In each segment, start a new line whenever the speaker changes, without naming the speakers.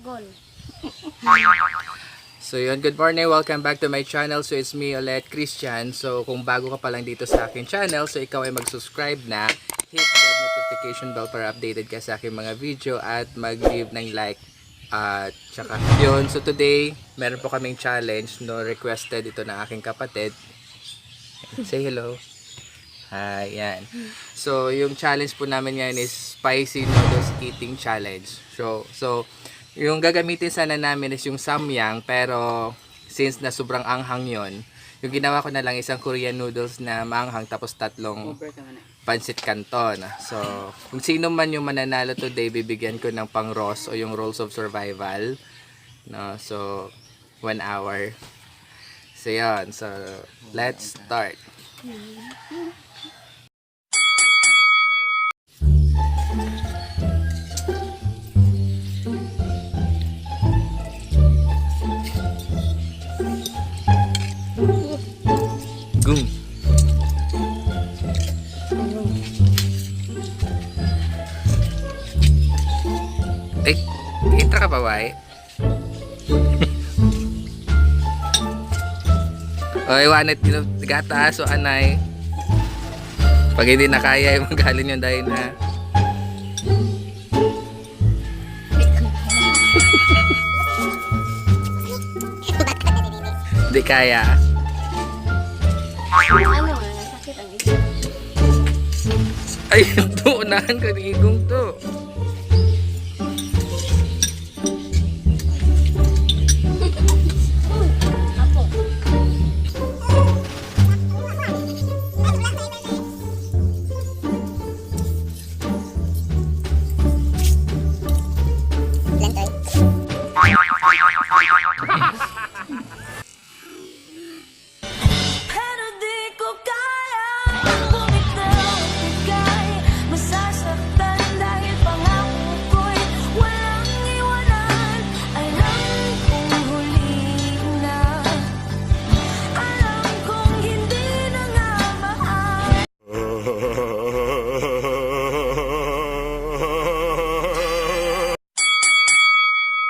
Sagol.
So yun, good morning, welcome back to my channel. So it's me ulit, Christian. So kung bago ka pa lang dito sa akin channel, so ikaw ay mag-subscribe na, hit that notification bell para updated ka sa aking mga video at mag-leave ng like. At tsaka yun, so today meron po kaming challenge, no, requested ito ng aking kapatid. Say hello. Hi, yan. So yung challenge po namin ngayon is spicy noodles eating challenge. So yung gagamitin sana namin is yung samyang, pero since na sobrang anghang yon, yung ginawa ko na lang isang Korean noodles na maanghang tapos tatlong pancit canton. So kung sino man yung mananalo today, bibigyan ko ng pang Ross o yung Rules of Survival, no? So 1 hour. So yun, so let's start. Gung. Eh, itra ka pa ba eh? O, iwanit yung gataas o anay. Pag hindi na kaya, magaling yung dahil na. Hindi kaya.
Ano? Sakit ang isa.
Ay, ito, unahan ka ni Igong to.
Apo.
Pero di ko kaya bumitaw at bigay. Masasaktan dahil pangako ko'y walang iwanan. Alam kong huli na, alam kong hindi na nga mahal.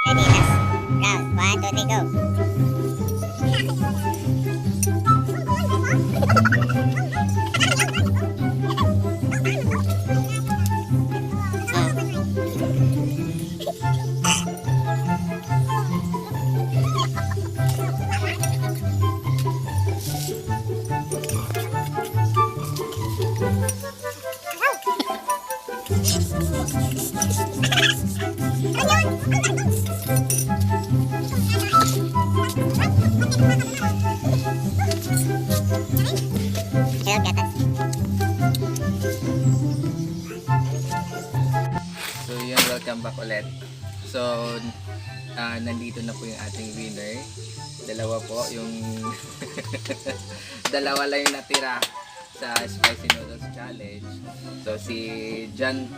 Ready, next round. 1, 2, 3, go. Hello, gatas.
So yun, welcome back ulit. So, nandito na po yung ating winner. Dalawa po, yung dalawa lang yung natira sa Spicy Noodles Challenge. So si John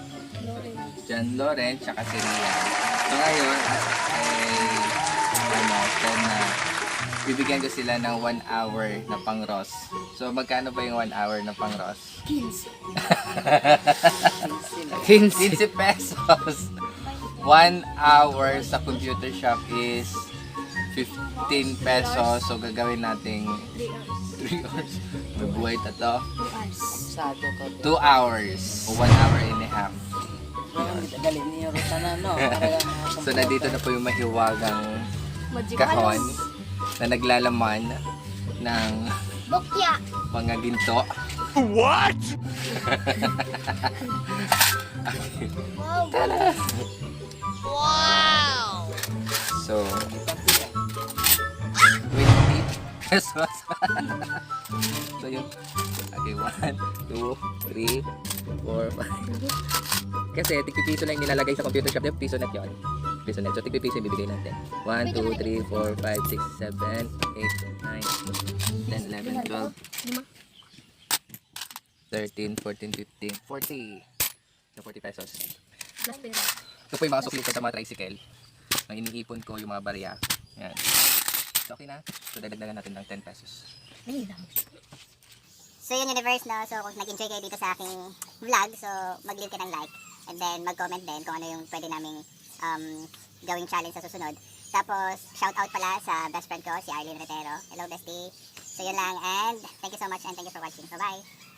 Loren, tsaka si Rian. So ngayon, bibigyan ko sila ng 1 hour na pang Ross. So magkano ba yung 1 hour na pang Ross?
15.
15 pesos. 1 hour sa computer shop is 15 pesos. So gagawin nating 3 hours. Mabuhay na to. 2 hours. O 1 hour and a half. So nandito na po yung mahiwagang kahon na naglalaman ng
Bukya.
mga ginto.
What?
Wow.
So 20 pesos. So yung okay, 1, 2, 3, 4, 5. Kasi tig-piso lang nilalagay sa computer shop, piso net yun. Piso net. So tig-piso yung bibigay natin. 1, 2, 3, 4, 5, 6, 7, 8, 9, 10, 11, 12, 13, 14, 15, 40. So 40 pesos.
Plus pera.
Ito po yung mga sukli ko sa mga tricycle. Nang iniipon ko yung mga barya. Yan. So okay na. So dadagdagan natin ng 10 pesos.
Ay, lang.
So yun yung reverse, no? So kung nag-enjoy kayo dito sa aking vlog, so mag-leave ka ng like and then mag-comment din kung ano yung pwede naming gawing challenge sa susunod. Tapos, shout out pala sa best friend ko, si Arlene Retero. Hello, bestie. So, yun lang. And thank you so much and thank you for watching. Bye-bye.